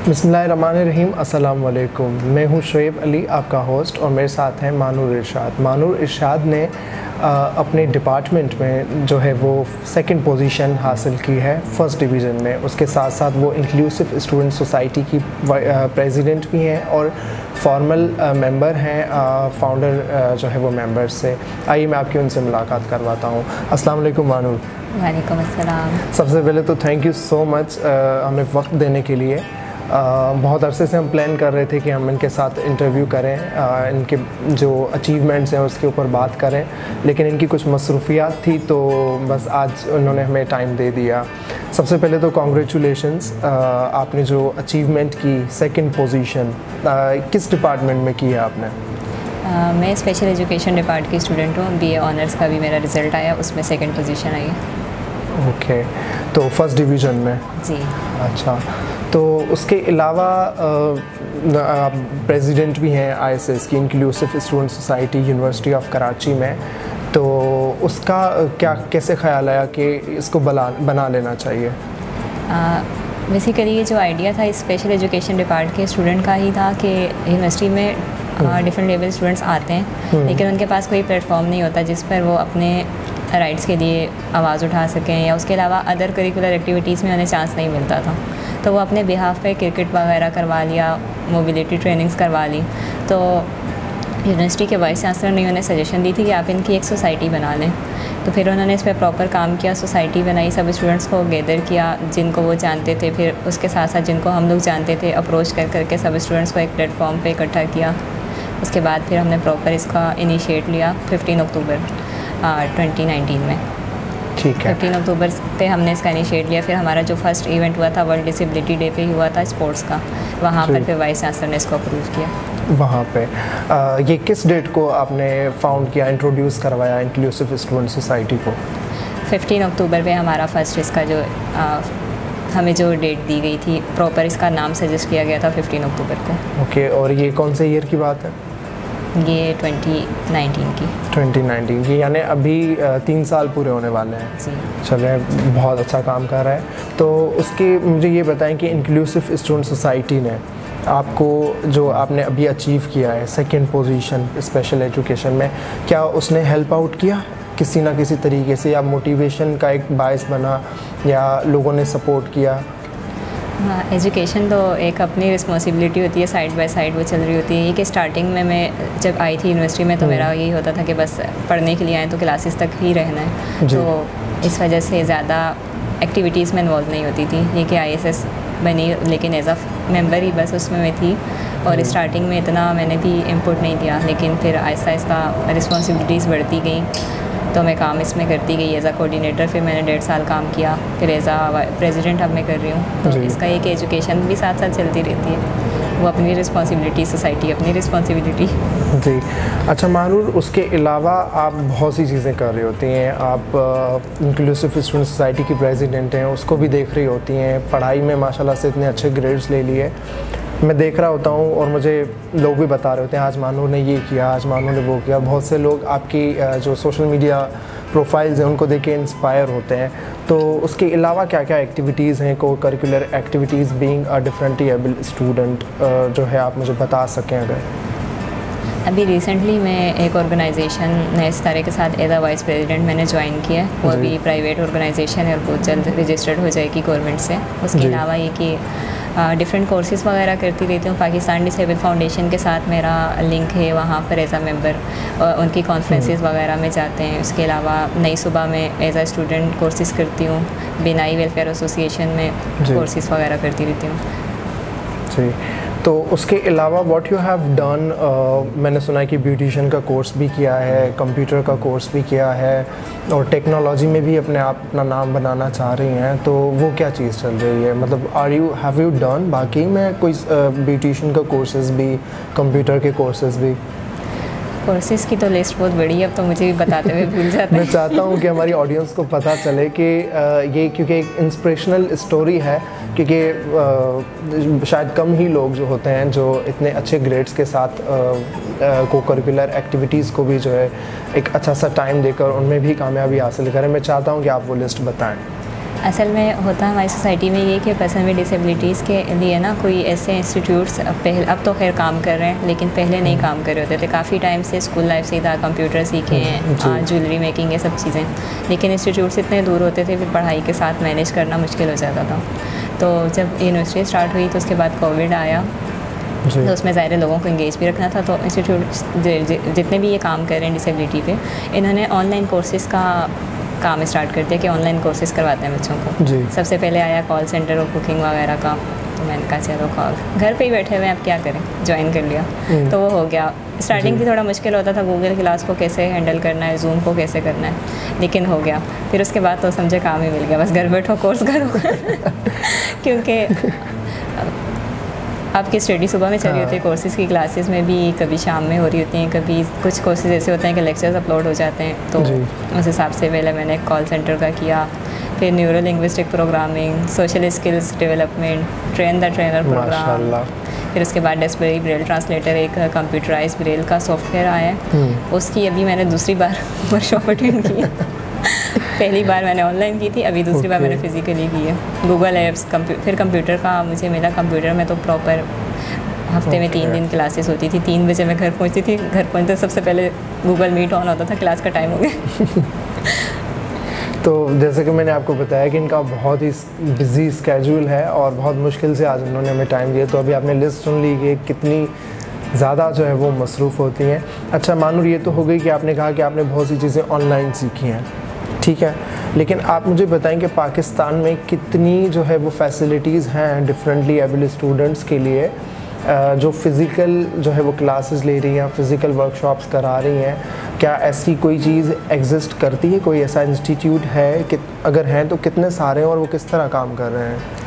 बिस्मिल्लाहिर्रहमानिर्रहीम, अस्सलाम वालेकुम। मैं हूं शुएब अली, आपका होस्ट, और मेरे साथ हैं मानूर इरशाद। मानूर इरशाद ने अपने डिपार्टमेंट में जो है वो सेकंड पोजीशन हासिल की है फर्स्ट डिवीज़न में। उसके साथ साथ वो इंक्लूसिव स्टूडेंट सोसाइटी की प्रेसिडेंट भी हैं और फॉर्मल मेंबर हैं, फाउंडर जो है वो मेंबर से। आइए मैं आपकी उनसे मुलाकात करवाता हूँ। अस्सलाम वालेकुम मानूर। वालेकुम अस्सलाम। सबसे पहले तो थैंक यू सो मच हमें वक्त देने के लिए। बहुत अरसे से हम प्लान कर रहे थे कि हम इनके साथ इंटरव्यू करें, इनके जो अचीवमेंट्स हैं उसके ऊपर बात करें, लेकिन इनकी कुछ मसरूफियात थी तो बस आज उन्होंने हमें टाइम दे दिया। सबसे पहले तो कॉन्ग्रेचुलेशंस, आपने जो अचीवमेंट की सेकंड पोजीशन किस डिपार्टमेंट में की है आपने? मैं स्पेशल एजुकेशन डिपार्ट की स्टूडेंट हूँ। बीए ऑनर्स का भी मेरा रिज़ल्ट आया, उसमें सेकंड पोजीशन आई है। ओके, तो फर्स्ट डिवीज़न में? जी। अच्छा, तो उसके अलावा आप प्रेसिडेंट भी हैं आईएसएस की, inclusive student society university of Karachi में। तो उसका क्या कैसे ख्याल आया कि इसको बना लेना चाहिए? बेसिकली ये जो आइडिया था स्पेशल एजुकेशन डिपार्ट के स्टूडेंट का ही था कि यूनिवर्सिटी में डिफरेंट लेवल स्टूडेंट्स आते हैं, लेकिन उनके पास कोई प्लेटफॉर्म नहीं होता जिस पर वो अपने राइट्स के लिए आवाज़ उठा सकें, या उसके अलावा अदर करिकुलर एक्टिविटीज़ में उन्हें चांस नहीं मिलता था। तो वो अपने बिहाफ पे क्रिकेट वगैरह करवा लिया, मोबिलिटी ट्रेनिंग्स करवा ली। तो यूनिवर्सिटी के वाइस चांसलर ने उन्हें सजेशन दी थी कि आप इनकी एक सोसाइटी बना लें। तो फिर उन्होंने इस पर प्रॉपर काम किया, सोसाइटी बनाई, सब स्टूडेंट्स को गैदर किया जिनको वो जानते थे, फिर उसके साथ साथ जिनको हम लोग जानते थे अप्रोच कर करके सब स्टूडेंट्स को एक प्लेटफॉर्म पे इकट्ठा किया। उसके बाद फिर हमने प्रॉपर इसका इनिशिएट लिया 15 अक्टूबर 2019 में। ठीक है, 15 अक्टूबर पे हमने इसका इनिशिएट लिया। फिर हमारा जो फर्स्ट इवेंट हुआ था वर्ल्ड डिसेबिलिटी डे पे ही हुआ था स्पोर्ट्स का, वहाँ पर फिर वाइस चांसलर ने इसको अप्रूव किया। वहाँ पे ये किस डेट को आपने फाउंड किया, इंट्रोड्यूस करवाया इंक्लूसिव स्टूडेंट सोसाइटी को? 15 अक्टूबर पे हमारा फर्स्ट इसका जो हमें जो डेट दी गई थी, प्रॉपर इसका नाम सजेस्ट किया गया था 15 अक्टूबर को। ओके, और ये कौन से ईयर की बात है? ये 2019 की। 2019 की, यानी अभी 3 साल पूरे होने वाले हैं। जी। चले, बहुत अच्छा काम कर रहा है। तो उसके मुझे ये बताएं कि इंक्लूसिव स्टूडेंट सोसाइटी ने आपको जो आपने अभी अचीव किया है सेकंड पोजीशन स्पेशल एजुकेशन में, क्या उसने हेल्प आउट किया किसी ना किसी तरीके से, या मोटिवेशन का एक बायस बना, या लोगों ने सपोर्ट किया? हाँ, एजुकेशन तो एक अपनी रिस्पॉन्सिबिलिटी होती है, साइड बाय साइड वो चल रही होती है। ये कि स्टार्टिंग में मैं जब आई थी यूनिवर्सिटी में तो मेरा यही होता था कि बस पढ़ने के लिए आए तो क्लासेस तक ही रहना है, तो इस वजह से ज़्यादा एक्टिविटीज़ में इन्वॉल्व नहीं होती थी। ये कि आईएसएस बनी, लेकिन एज अ मेंबर ही बस उसमें मैं थी, और स्टार्टिंग में इतना मैंने भी इनपुट नहीं दिया, लेकिन फिर आहिस्ता आहिस्ता रिस्पॉन्सिबिलिटीज़ बढ़ती गई तो मैं काम इसमें करती गई एज आ कोऑर्डिनेटर। फिर मैंने 1.5 साल काम किया, फिर एज आ प्रेसिडेंट अब मैं कर रही हूँ। तो इसका एक एजुकेशन भी साथ साथ चलती रहती है, वो अपनी रिस्पॉन्सिबिलिटी, सोसाइटी अपनी रिस्पॉन्सिबिलिटी। जी। अच्छा मानूर, उसके अलावा आप बहुत सी चीज़ें कर रही होती हैं। आप इंक्लूसिव स्टूडेंट सोसाइटी की प्रेसिडेंट हैं, उसको भी देख रही होती हैं। पढ़ाई में माशाल्लाह से इतने अच्छे ग्रेड्स ले लिए, मैं देख रहा होता हूँ, और मुझे लोग भी बता रहे होते हैं आज मानूर ने ये किया, आज मानूर ने वो किया। बहुत से लोग आपकी जो सोशल मीडिया प्रोफाइल्स हैं उनको देख के इंस्पायर होते हैं। तो उसके अलावा क्या क्या एक्टिविटीज़ हैं, को curricular activities being a differently able student, जो है आप मुझे बता सकें अगर? अभी रिसेंटली मैं एक ऑर्गेनाइजेशन ने इस तरह के साथ एज अ वाइस प्रेसिडेंट मैंने ज्वाइन किया है। वो अभी प्राइवेट ऑर्गेनाइजेशन है और बहुत जल्द रजिस्टर्ड हो जाएगी गवर्नमेंट से। उसके अलावा ये कि डिफरेंट कोर्सेज़ वगैरह करती रहती हूँ। पाकिस्तान डिसेबल फाउंडेशन के साथ मेरा लिंक है, वहाँ पर एज अ मेंबर उनकी कॉन्फ्रेंसेस वगैरह में जाते हैं। उसके अलावा नई सुबह में एज अ स्टूडेंट कोर्सेज़ करती हूँ, बिनाई वेलफेयर एसोसिएशन में कोर्सेज़ वगैरह करती रहती हूँ। जी। तो उसके अलावा व्हाट यू हैव डन, मैंने सुना है कि ब्यूटिशियन का कोर्स भी किया है, कंप्यूटर का कोर्स भी किया है, और टेक्नोलॉजी में भी अपना नाम बनाना चाह रही हैं। तो वो क्या चीज़ चल रही है, मतलब हैव यू डन बाकी में कोई ब्यूटिशियन का कोर्सेज़ भी, कंप्यूटर के कोर्सेज़ भी? कोर्सेज़ की तो लिस्ट बहुत बड़ी है, अब तो मुझे भी बताते हुए भूल जाते हैं। मैं चाहता हूँ कि हमारी ऑडियंस को पता चले कि ये क्योंकि एक इंस्पिरेशनल स्टोरी है, क्योंकि शायद कम ही लोग जो होते हैं जो इतने अच्छे ग्रेड्स के साथ को करिकुलर एक्टिविटीज़ को भी जो है एक अच्छा सा टाइम देकर उनमें भी कामयाबी हासिल करें। मैं चाहता हूँ कि आप वो लिस्ट बताएं। असल में होता हमारी सोसाइटी में ये कि पर्सन विद डिसेबिलिटीज़ के लिए ना कोई ऐसे इंस्टीट्यूट्स पहले, अब तो खैर काम कर रहे हैं, लेकिन पहले नहीं काम कर रहे होते थे। काफ़ी टाइम से स्कूल लाइफ से ही था, कंप्यूटर सीखे हैं, ज्वेलरी मेकिंग, ये सब चीज़ें, लेकिन इंस्टीट्यूट्स इतने दूर होते थे, फिर पढ़ाई के साथ मैनेज करना मुश्किल हो जाता था। तो जब यूनिवर्सिटी स्टार्ट हुई तो उसके बाद कोविड आया, तो उसमें ज़ाहिर लोगों को इंगेज भी रखना था। तो इंस्टीट्यूट जितने भी ये काम कर रहे हैं डिसेबिलिटी पे, इन्होंने ऑनलाइन कोर्सेज़ का काम स्टार्ट कर दिया कि ऑनलाइन कोर्सेज़ करवाते हैं बच्चों को। सबसे पहले आया कॉल सेंटर और कुकिंग वगैरह का, तो मैंने कहा चलो घर पे ही बैठे हुए हैं, अब क्या करें, ज्वाइन कर लिया। तो वो हो गया। स्टार्टिंग थी थोड़ा मुश्किल होता था, गूगल क्लास को कैसे हैंडल करना है, जूम को कैसे करना है, लेकिन हो गया। फिर उसके बाद तो समझे काम ही मिल गया, बस घर बैठो कोर्स करो क्योंकि आपकी स्टडी सुबह में चल रही होती है, कोर्सेज़ की क्लासेस में भी कभी शाम में हो रही होती हैं, कभी कुछ कोर्सेज़ ऐसे होते हैं कि लेक्चर्स अपलोड हो जाते हैं। तो उस हिसाब से पहले मैंने कॉल सेंटर का किया, फिर neuro linguistic programming, social skills development, train the trainer program, फिर उसके बाद डेस्परी ब्रेल ट्रांसलेटर, एक कंप्यूटराइज ब्रेल का सॉफ्टवेयर आया है, उसकी अभी मैंने दूसरी बार वर्कशॉप अटेंड की। पहली बार मैंने ऑनलाइन की थी, अभी दूसरी बार मैंने फिज़िकली की है। गूगल एप्स, फिर कंप्यूटर का मुझे मिला। कंप्यूटर में तो प्रॉपर हफ्ते में 3 दिन क्लासेस होती थी। 3 बजे मैं घर पहुंचती थी, घर पहुंचते सबसे पहले गूगल मीट ऑन होता था, क्लास का टाइम हो गया। तो जैसे कि मैंने आपको बताया कि इनका बहुत ही बिजी स्केड्यूल है और बहुत मुश्किल से आज उन्होंने हमें टाइम दिया। तो अभी आपने लिस्ट सुन ली कि कितनी ज़्यादा जो है वो मसरूफ़ होती हैं। अच्छा मानूर, ये तो हो गई कि आपने कहा कि आपने बहुत सी चीज़ें ऑनलाइन सीखी हैं, ठीक है, लेकिन आप मुझे बताएं कि पाकिस्तान में कितनी जो है वो फैसिलिटीज़ हैं डिफरेंटली एबल स्टूडेंट्स के लिए, जो फ़िज़िकल जो है वो क्लासेस ले रही हैं, फ़िज़िकल वर्कशॉप्स करा रही हैं। क्या ऐसी कोई चीज़ एग्जिस्ट करती है, कोई ऐसा इंस्टीट्यूट है कि अगर हैं तो कितने सारे हैं और वो किस तरह काम कर रहे हैं?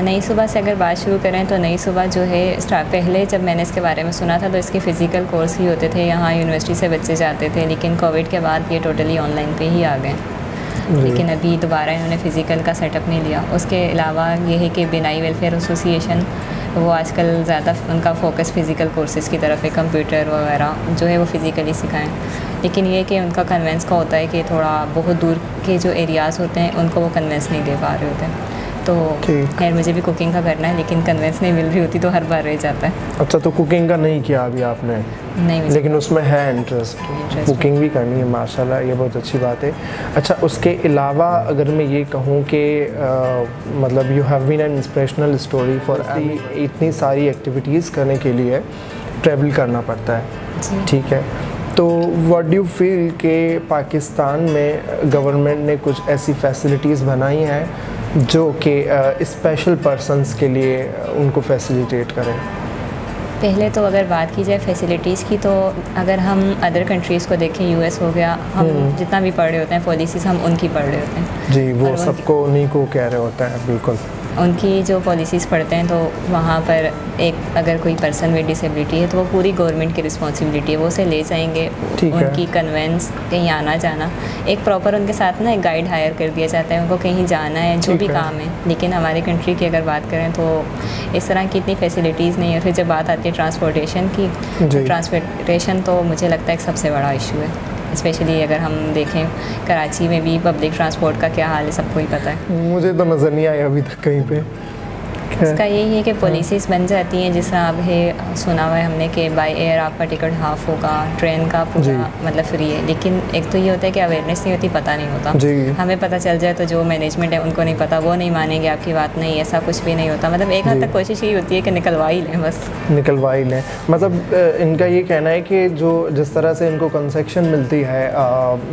नई सुबह से अगर बात शुरू करें तो नई सुबह जो है पहले जब मैंने इसके बारे में सुना था तो इसके फ़िज़िकल कोर्स ही होते थे, यहाँ यूनिवर्सिटी से बच्चे जाते थे, लेकिन कोविड के बाद ये टोटली ऑनलाइन पे ही आ गए। लेकिन अभी दोबारा इन्होंने फ़िज़िकल का सेटअप नहीं लिया। उसके अलावा ये है कि बिनाई वेलफेयर एसोसिएशन, वो आजकल ज़्यादा उनका फोकस फ़िज़िकल कोर्सेज़ की तरफ है, कंप्यूटर वगैरह जो है वो फ़िज़िकली सिखाएं। लेकिन ये कि उनका कन्वेंस का होता है कि थोड़ा बहुत दूर के जो एरियाज़ होते हैं उनको वो कन्वेंस नहीं दे पा रहे होते हैं। तो खैर मुझे भी कुकिंग का करना है, लेकिन कन्वेंस नहीं मिल रही होती तो हर बार रह जाता है। अच्छा, तो कुकिंग का नहीं किया अभी आपने? नहीं, लेकिन उसमें है इंटरेस्ट, कुकिंग भी करनी है, माशाल्लाह, ये बहुत अच्छी बात है। अच्छा, उसके अलावा अगर मैं ये कहूँ कि मतलब you have been an inspirational story for इतनी सारी एक्टिविटीज़ करने के लिए ट्रैवल करना पड़ता है, ठीक है, तो व्हाट डू यू फील कि पाकिस्तान में गवर्नमेंट ने कुछ ऐसी फैसिलिटीज़ बनाई हैं जो कि स्पेशल पर्सन्स के लिए उनको फैसिलिटेट करें? पहले तो अगर बात की जाए फैसिलिटीज़ की, तो अगर हम अदर कंट्रीज़ को देखें, यूएस हो गया, हम जितना भी पढ़ रहे होते हैं पॉलिसीज़, हम उनकी पढ़ रहे होते हैं जी, वो सबको उन्हीं को कह रहे होते हैं, बिल्कुल। उनकी जो पॉलिसीज़ पढ़ते हैं तो वहाँ पर एक अगर कोई पर्सन विद डिसेबिलिटी है तो वो पूरी गवर्नमेंट की रिस्पॉन्सिबिलिटी है, वो उसे ले जाएंगे, उनकी कन्वेंस, कहीं आना जाना, एक प्रॉपर उनके साथ ना एक गाइड हायर कर दिया जाता है, उनको कहीं जाना है, जो भी काम है। लेकिन हमारी कंट्री की अगर बात करें तो इस तरह की इतनी फैसिलिटीज़ नहीं है। फिर जब बात आती है ट्रांसपोर्टेशन की, तो ट्रांसपोर्टेशन तो मुझे लगता है एक सबसे बड़ा इशू है, स्पेशली अगर हम देखें कराची में भी पब्लिक ट्रांसपोर्ट का क्या हाल है, सबको ही पता है। मुझे तो नज़र नहीं आया अभी तक कहीं पे। इसका यही है कि पॉलिसीज़ बन जाती हैं, जिस तरह अब है सुना हुआ है हमने कि बाय एयर आपका टिकट हाफ होगा, ट्रेन का पूरा मतलब फ्री है, लेकिन एक तो ये होता है कि अवेयरनेस नहीं होती, पता नहीं होता। हमें पता चल जाए तो जो मैनेजमेंट है उनको नहीं पता, वो नहीं मानेंगे आपकी बात, नहीं ऐसा कुछ भी नहीं होता। मतलब एक हद तक कोशिश यही होती है कि निकलवा ही लें, बस निकलवा ही लें। मतलब इनका ये कहना है कि जो जिस तरह से इनको कंसेक्शन मिलती है,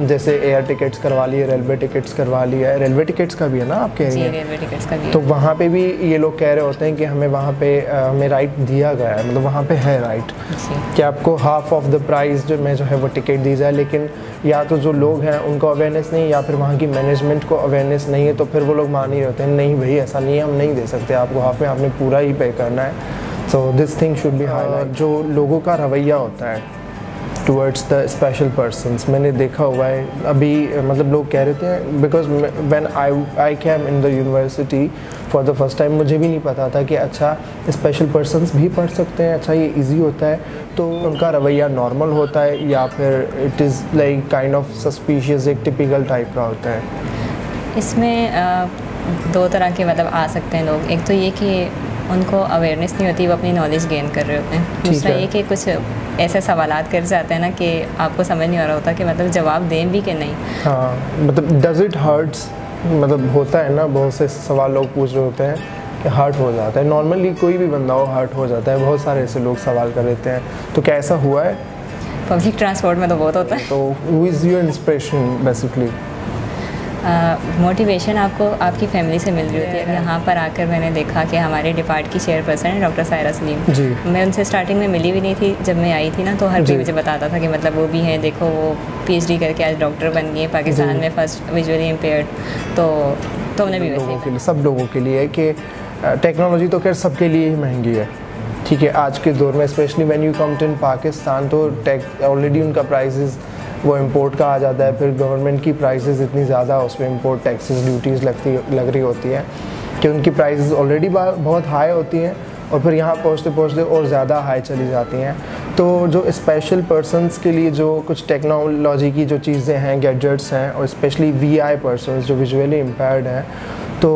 जैसे एयर टिकट्स करवा लिए, रेलवे टिकट्स करवा लिया, रेलवे टिकट्स का भी है ना आपके? रेलवे टिकट्स का भी। तो वहाँ पे भी ये लोग कह रहे होते हैं कि हमें वहाँ पे हमें राइट दिया गया है, मतलब वहाँ पे है राइट कि आपको हाफ ऑफ द प्राइस जो है वो टिकट दी जाए। लेकिन या तो जो लोग हैं उनको अवेयरनेस नहीं, या फिर वहाँ की मैनेजमेंट को अवेयरनेस नहीं है, तो फिर वो लोग मान ही रहते हैं, नहीं भाई ऐसा नहीं है, हम नहीं दे सकते आपको हाफ में, आपने पूरा ही पे करना है। So this thing should be highlight. जो लोगों का रवैया होता है टुवर्ड्स द स्पेशल पर्सन्स, मैंने देखा हुआ है अभी, मतलब लोग कह रहे थे, because when I came in the university for the first time, मुझे भी नहीं पता था कि अच्छा स्पेशल पर्सन्स भी पढ़ सकते हैं, अच्छा ये इजी होता है। तो उनका रवैया नॉर्मल होता है या फिर it is like kind of suspicious, एक टिपिकल टाइप का होता है? इसमें दो तरह के मतलब आ सकते हैं लोग। एक तो ये कि उनको अवेयरनेस नहीं होती, वो अपनी नॉलेज गेन कर रहे होते हैं। दूसरा ये कि कुछ ऐसे सवालात कर जाते हैं ना कि आपको समझ नहीं आ रहा होता कि मतलब जवाब दें भी कि नहीं। हाँ, मतलब डज इट हर्ट्स, मतलब होता है ना, बहुत से सवाल लोग पूछ रहे होते हैं कि हर्ट हो जाता है। नॉर्मली कोई भी बंदा हो हर्ट हो जाता है, बहुत सारे ऐसे लोग सवाल कर देते हैं। तो क्या ऐसा हुआ है? पब्लिक ट्रांसपोर्ट में तो बहुत होता है। तो who is your inspiration basically? Motivation आपको आपकी फैमिली से मिल रही होती है। यहाँ पर आकर मैंने देखा कि हमारे डिपार्ट की चेयरपर्सन है डॉक्टर सायरा सलीम जी। मैं उनसे स्टार्टिंग में मिली भी नहीं थी। जब मैं आई थी ना तो हर कोई मुझे बताता था कि मतलब वो भी हैं, देखो वो PhD करके आज डॉक्टर बन गई है, पाकिस्तान में फर्स्ट विजुअली इम्पेयर्ड। तो उन्हें भी लोगों के लिए, सब लोगों के लिए है कि टेक्नोलॉजी तो खैर सबके लिए ही महंगी है, ठीक है, आज के दौर में specially when you come to in Pakistan. तो टेक ऑलरेडी उनका प्राइसेस वो इंपोर्ट का आ जाता है, फिर गवर्नमेंट की प्राइसेस इतनी ज़्यादा, उस पर इंपोर्ट टैक्सेस ड्यूटीज़ लग रही होती है कि उनकी प्राइसेस ऑलरेडी बहुत हाई होती हैं और फिर यहाँ पहुँचते पहुँचते और ज़्यादा हाई चली जाती हैं। तो जो स्पेशल पर्सनस के लिए जो कुछ टेक्नोलॉजी की जो चीज़ें हैं, गैजेट्स हैं, और स्पेशली VI पर्सनस जो विजुअली इम्पेयर्ड हैं, तो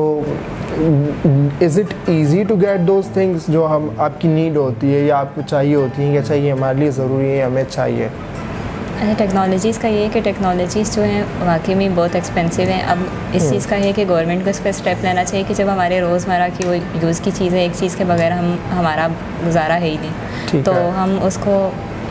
is it easy to get those things जो हम आपकी नीड होती है या आपको चाहिए होती हैं, या चाहिए हमारे लिए ज़रूरी है, हमें चाहिए? टेक्नोलॉजीज़ का ये है कि टेक्नोलॉजीज़ जो हैं वाकई में बहुत एक्सपेंसिव हैं। अब इस चीज़ का है कि गवर्नमेंट को इस पर स्टेप लेना चाहिए कि जब हमारे रोज़मर्रा की वो यूज़ की चीज़ है, एक चीज़ के बगैर हमारा गुजारा है ही नहीं, तो हम उसको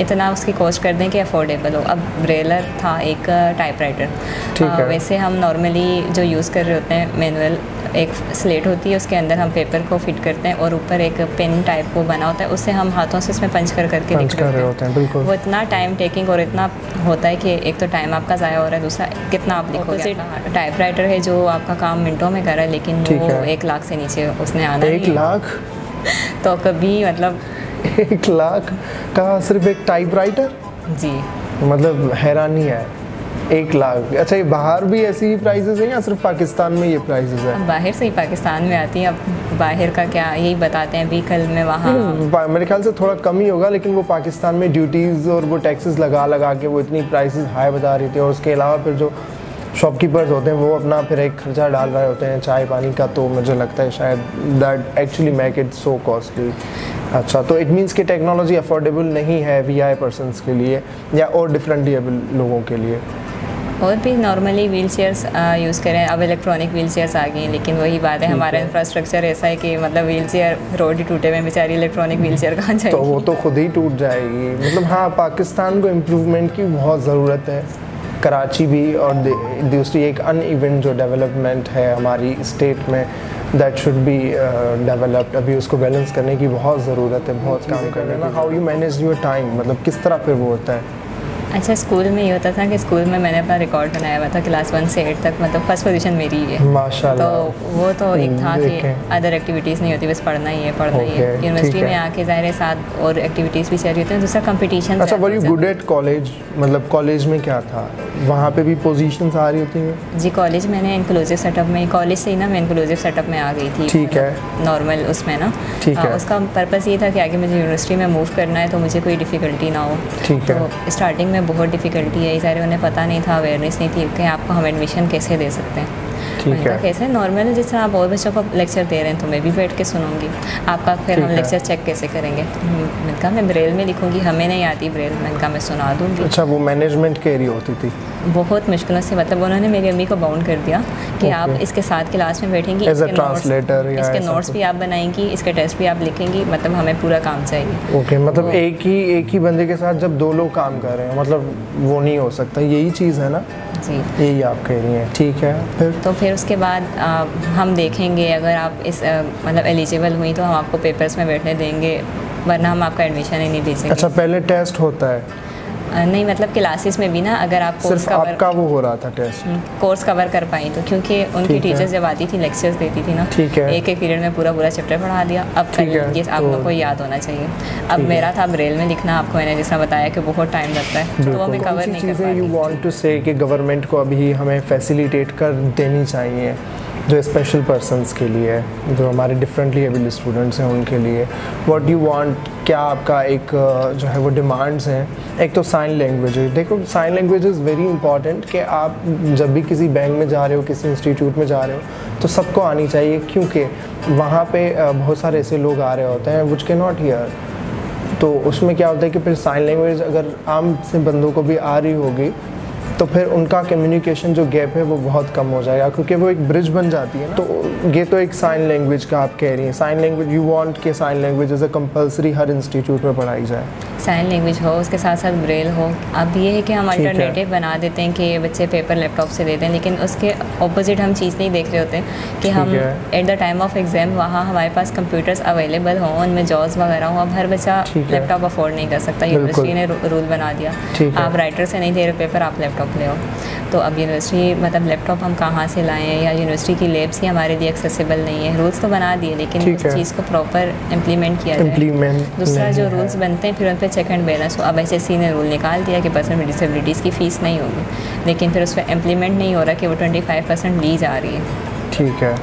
इतना उसकी कॉस्ट कर दें कि अफोर्डेबल हो। अब ब्रेलर था एक टाइपराइटर, वैसे हम नॉर्मली जो यूज़ कर रहे होते हैं मैनुअल, एक स्लेट होती है, उसके अंदर हम पेपर को फिट करते हैं और ऊपर एक पेन टाइप को बना होता है, उससे हम हाथों से इसमें पंच करके लिख रहे होते हैं। बिल्कुल। वो इतना टाइम टेकिंग और इतना होता है कि एक तो टाइम आपका ज़ाया हो रहा है, दूसरा कितना आप लिखोगे। टाइपराइटर है जो आपका काम मिनटों में कर रहा है, लेकिन वो 1 लाख से नीचे उसने आना 1 लाख तो कभी मतलब 1 लाख का सिर्फ एक टाइपराइटर? जी, मतलब हैरानी है। 1 लाख। अच्छा, ये बाहर भी ऐसी ही प्राइसेस हैं या सिर्फ पाकिस्तान में ये प्राइसेस हैं? बाहर से ही पाकिस्तान में आती हैं। अब बाहर का क्या, यही बताते हैं भी कल में वहाँ मेरे ख्याल से थोड़ा कम ही होगा, लेकिन वो पाकिस्तान में ड्यूटीज़ और वो टैक्सेस लगा के वो इतनी प्राइसेस हाई बता रही थी। और उसके अलावा फिर जो शॉपकीपर्स होते हैं वो अपना फिर एक खर्चा डाल रहे होते हैं चाय पानी का, तो मुझे लगता है शायद that actually make it so costly. अच्छा, तो इट मीन्स कि टेक्नोलॉजी अफोर्डेबल नहीं है VI पर्सनस के लिए या और डिफरेंटली एबल लोगों के लिए? और भी नॉर्मली व्हील चेयर्स यूज़ करें। अब इलेक्ट्रॉनिक व्हील चेयर्स आ गई हैं, लेकिन वही बात है, हमारा इंफ्रास्ट्रक्चर ऐसा है कि मतलब व्हील चेयर रोड ही टूटे हुए, बेचारी इलेक्ट्रॉनिक व्हील चेयर कहाँ जाएगी? तो वो तो खुद ही टूट जाएगी। मतलब हाँ, पाकिस्तान को इम्प्रूवमेंट की बहुत ज़रूरत है, कराची भी, और दूसरी एक अनइवन जो डेवलपमेंट है हमारी स्टेट में, दैट शुड बी डेवलप्ड। अभी उसको बैलेंस करने की बहुत ज़रूरत है, बहुत काम करना है ना। How you manage your time, मतलब किस तरह फिर वो होता है? अच्छा, स्कूल में ये होता था कि स्कूल में मैंने अपना रिकॉर्ड बनाया हुआ था क्लास 1 से 8 तक, मतलब फर्स्ट पोजीशन मेरी ही है माशाल्लाह। तो वो तो एक था कि अदर एक्टिविटीज़ नहीं होती, बस पढ़ना ही है, पढ़ना ही है। यूनिवर्सिटी में आके ज़ाहिर है साथ और एक्टिविटीज़ भी चल रही होती हैं, दूसरा कंपटीशन। अच्छा, were you good at college? मतलब कॉलेज में क्या था, वहाँ पे भी पोजीशंस आ रही होती हैं? जी, कॉलेज मैंने इंक्लूसिव सेटअप में, कॉलेज से ही ना मैं इंक्लूसिव सेटअप में आ गई थी। ठीक है, नॉर्मल उसमें ना, ठीक है। उसका पर्पस ये था कि आगे मुझे यूनिवर्सिटी में मूव करना है तो मुझे कोई डिफ़िकल्टी ना हो। ठीक है। तो स्टार्टिंग में बहुत डिफ़िकल्टी है, सारे उन्हें पता नहीं था, अवेयरनेस नहीं थी कि आपको हम एडमिशन कैसे दे सकते हैं। ठीक है। कैसे नॉर्मल जिस तरह आप और बच्चों को लेक्चर दे रहे हैं तो मैं भी बैठ के सुनूंगी, आपका फिर हम लेक्चर चेक कैसे करेंगे? मैंने कहा मैं ब्रेल में लिखूंगी, हमें नहीं आती ब्रेल, मैंने कहा मैं सुना दूंगी। अच्छा, वो मैनेजमेंट के एरिया होती थी? बहुत मुश्किलों से, मतलब उन्होंने मेरी अम्मी को बाउंड कर दिया कि आप इसके साथ क्लास में बैठेंगी, इसके नोट्स भी आप बनाएंगी, इसके टेस्ट भी आप लिखेंगी, मतलब हमें पूरा काम चाहिए। ओके, मतलब एक ही बंदे के साथ जब 2 लोग काम कर रहे हैं, मतलब वो नहीं हो सकता, यही चीज़ है ना? जी, यही आप कह रही हैं। ठीक है, फिर उसके बाद हम देखेंगे अगर आप इस मतलब एलिजिबल हुई तो हम आपको पेपर्स में बैठने देंगे, वरना हम आपका एडमिशन ही नहीं भेजेंगे। अच्छा, पहले टेस्ट होता है? नहीं, मतलब क्लासेस में भी ना, अगर आप कोर्स कवर, आपका वो हो रहा था टेस्ट, कोर्स कवर कर पाई तो, क्योंकि उनकी टीचर्स जब आती थी लेक्चर्स देती थी ना, एक पीरियड में पूरा चैप्टर पढ़ा दिया। अब ये आप लोग को याद होना चाहिए। अब मेरा था ब्रेल में लिखना, आपको मैंने जिस तरह बताया कि बहुत टाइम लगता है, तो वो मैं कवर नहीं कर पाती। यू वांट टू से कि गवर्नमेंट को अभी हमें फैसिलिटेट कर देनी चाहिए जो स्पेशल पर्सन्स के लिए है, जो हमारे डिफरेंटली एबल्ड स्टूडेंट्स हैं उनके लिए, व्हाट यू वांट, क्या आपका एक जो है वो डिमांड्स हैं। एक तो साइन लैंग्वेज है, देखो sign language is very important कि आप जब भी किसी बैंक में जा रहे हो, किसी इंस्टीट्यूट में जा रहे हो, तो सबको आनी चाहिए, क्योंकि वहाँ पे बहुत सारे ऐसे लोग आ रहे होते हैं विच कैन नॉट हियर। तो उसमें क्या होता है कि फिर साइन लैंग्वेज अगर आम से बंदों को भी आ रही होगी तो फिर उनका कम्युनिकेशन जो गैप है वो बहुत कम हो जाएगा, क्योंकि वो एक ब्रिज बन जाती है। तो ये तो एक साइन लैंग्वेज का आप कह रही हैं। साइन लैंग्वेज यू वांट कि sign language as a compulsory हर इंस्टीट्यूट में पढ़ाई जाए। साइन लैंग्वेज हो, उसके साथ साथ ब्रेल हो। अब ये है कि हम अल्टरनेटिव बना देते हैं कि बच्चे पेपर लैपटॉप से देते हैं, लेकिन उसके ऑपोजिट हम चीज़ नहीं देख रहे होते कि हम at the time of exam वहाँ हमारे पास कंप्यूटर्स अवेलेबल हों, उनमें जॉब्स वगैरह हों। अब हर बच्चा लैपटॉप अफोर्ड नहीं कर सकता, यूनिवर्सिटी ने रूल बना दिया आप राइटर से नहीं दे रहे पेपर, आप लैपटॉप ले आओ। तो अब यूनिवर्सिटी मतलब लैपटॉप हम कहाँ से लाएँ, या यूनिवर्सिटी की लैब्स ही हमारे लिए एक्सेसिबल नहीं है। रूल्स तो बना दिए, लेकिन उस चीज़ को प्रॉपर इम्प्लीमेंट किया जाए। दूसरा जो रूल्स बनते हैं फिर उन पर चेक एंड बैलेंस हो। अब SSC ने रूल निकाल दिया कि पर्सन विद डिसेबिलिटीज़ की फ़ीस नहीं होगी, लेकिन फिर उस पर इम्प्लीमेंट नहीं हो रहा कि वो 25% ली जा रही है। ठीक है,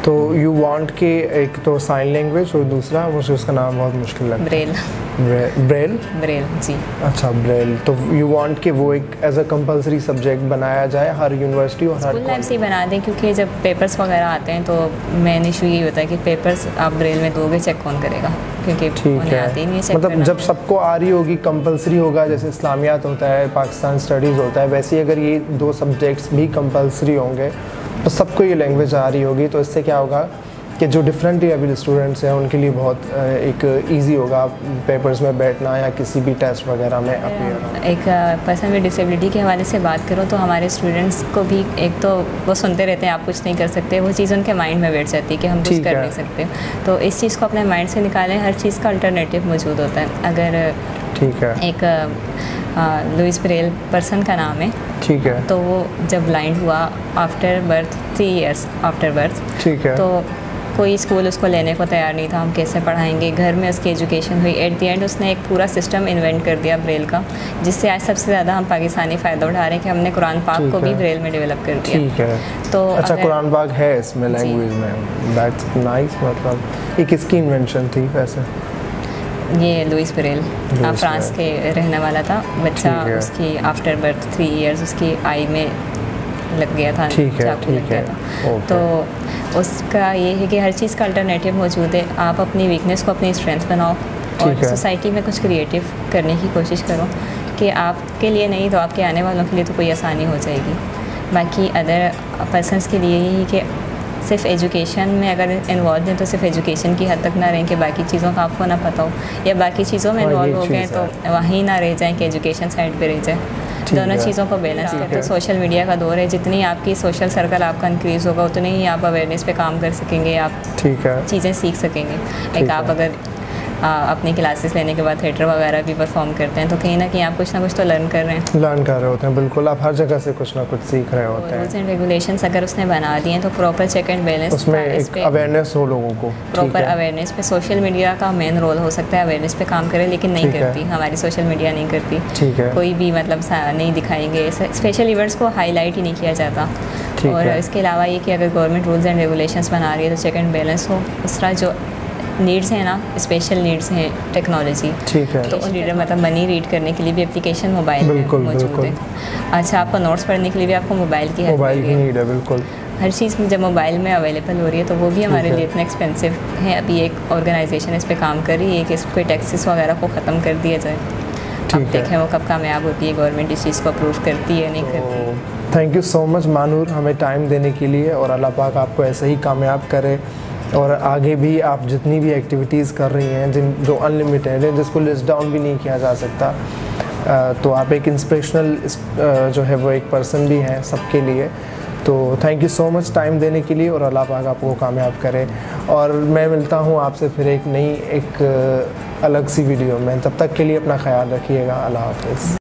तो यू वांट कि एक तो साइन लैंग्वेज और दूसरा मुझे उसका नाम बहुत मुश्किल लगता है, ब्रेल। ब्रेल जी। अच्छा, ब्रेल। तो यू वांट कि वो एक एज अ कंपलसरी सब्जेक्ट बनाया जाए हर यूनिवर्सिटी और हर स्कूल लाइफ से ही बना दें, क्योंकि जब पेपर्स वगैरह आते हैं तो मेन इशू यही होता है कि पेपर्स आप ब्रेल में दोगे, चेक कौन करेगा, क्योंकि उन्हें आती ही नहीं है। मतलब जब सबको आ रही होगी, कंपलसरी होगा, जैसे इस्लामियात होता है, पाकिस्तान स्टडीज़ होता है, वैसे ही अगर ये 2 सब्जेक्ट्स भी कंपलसरी होंगे तो सबको ये लैंग्वेज आ रही होगी। तो इससे क्या होगा कि जो डिफरेंटली एबल्ड स्टूडेंट्स हैं उनके लिए बहुत एक इजी होगा पेपर्स में बैठना या किसी भी टेस्ट वगैरह में अपीयर। एक पर्सन विद डिसेबिलिटी के हवाले से बात करूँ तो हमारे स्टूडेंट्स को भी एक तो वो सुनते रहते हैं आप कुछ नहीं कर सकते, वो चीज़ उनके माइंड में बैठ जाती है कि हम कुछ कर नहीं सकते। तो इस चीज़ को अपने माइंड से निकालें, हर चीज़ का अल्टरनेटिव मौजूद होता है। अगर ठीक है, एक लुइस ब्रेल पर्सन का नाम है, ठीक है, तो वो जब ब्लाइंड हुआ after birth 3 years after birth, ठीक है, तो कोई स्कूल उसको लेने को तैयार नहीं था। हम कैसे पढ़ाएंगे, घर में उसकी एजुकेशन हुई। एट द एंड उसने एक पूरा सिस्टम इन्वेंट कर दिया ब्रेल का, जिससे आज सबसे ज़्यादा हम पाकिस्तानी फ़ायदा उठा रहे हैं कि हमने कुरान पाक को भी ब्रेल में डेवलप कर दिया। ठीक है, तो अच्छा, कुरान पाक है इसमें लैंग्वेज में, दैट्स नाइस। मतलब ये किसकी इन्वेंशन थी वैसे? ये लुइस ब्रेल फ्रांस के रहने वाला था। बच्चा उसकी आफ्टर बर्थ 3 इयर्स उसकी आई में लग गया था, चाकू लग गया था। तो उसका ये है कि हर चीज़ का अल्टरनेटिव मौजूद है। आप अपनी वीकनेस को अपनी स्ट्रेंथ बनाओ और सोसाइटी में कुछ क्रिएटिव करने की कोशिश करो कि आपके लिए नहीं तो आपके आने वालों के लिए तो कोई आसानी हो जाएगी। बाकी अदर पर्सनस के लिए यही कि सिर्फ एजुकेशन में अगर इन्वॉल्व हैं तो सिर्फ एजुकेशन की हद तक ना रहें कि बाकी चीज़ों का आपको ना पता हो, या बाकी चीज़ों में इन्वॉल्व हो गए तो वहीं ना रह जाएं कि एजुकेशन साइड पे रह जाए। दोनों चीज़ों को बैलेंस करते। सोशल मीडिया का दौर है, जितनी आपकी सोशल सर्कल आपका इंक्रीज़ होगा उतनी ही आप अवेयरनेस पे काम कर सकेंगे, आप चीज़ें सीख सकेंगे। एक आप अगर अपनी क्लासेस लेने के बाद थिएटर वगैरह भी परफॉर्म करते हैं तो कहीं ना कहीं आप कुछ ना कुछ तो लर्न कर रहे होते हैं। बिल्कुल, आप हर जगह से कुछ ना कुछ सीख रहे होते हैं। रूल्स एंड रेगुलेशंस अगर उसने बना दिए हैं तो प्रॉपर चेक एंड बैलेंस, उसमें एक अवेयरनेस हो लोगों को, प्रॉपर अवेयरनेस पे सोशल मीडिया का मेन रोल हो सकता है। अवेयरनेस पे काम करे, लेकिन नहीं करती हमारी सोशल मीडिया, नहीं करती। ठीक है, कोई भी मतलब नहीं दिखाएंगे, स्पेशल इवेंट्स को हाईलाइट ही नहीं किया जाता। और इसके अलावा ये कि अगर गवर्नमेंट रूल्स एंड रेगुलेशंस बना रही है तो चेक एंड बैलेंस हो। दूसरा जो नीड्स हैं ना, स्पेशल नीड्स हैं टेक्नोलॉजी, ठीक है, तो रीडर मतलब मनी रीड करने के लिए भी एप्लीकेशन मोबाइल में मौजूद है। अच्छा, आपको नोट्स पढ़ने के लिए भी आपको मोबाइल की नीड है। बिल्कुल, हर चीज़ जब मोबाइल में अवेलेबल हो रही है तो वो भी हमारे लिए इतना एक्सपेंसिव है। अभी एक ऑर्गेनाइजेशन इस पर काम कर रही है कि इसको टैक्सेस वगैरह को ख़त्म कर दिया जाए। अब देखें वो कब कामयाब होती है, गवर्नमेंट इस चीज़ को अप्रूव करती है नहीं करती। Thank you so much Manur हमें टाइम देने के लिए, और अल्लाह पाक आपको ऐसे ही कामयाब करे और आगे भी आप जितनी भी एक्टिविटीज़ कर रही हैं जो अनलिमिटेड है, जिसको लिस्ट डाउन भी नहीं किया जा सकता, तो आप एक इंस्पिरेशनल जो है वो एक पर्सन भी हैं सबके लिए। तो thank you so much time देने के लिए, और अल्लाह पाक आपको कामयाब करे। और मैं मिलता हूँ आपसे फिर एक नई एक अलग सी वीडियो में। तब तक के लिए अपना ख्याल रखिएगा। अल्लाह हाफ़िज़।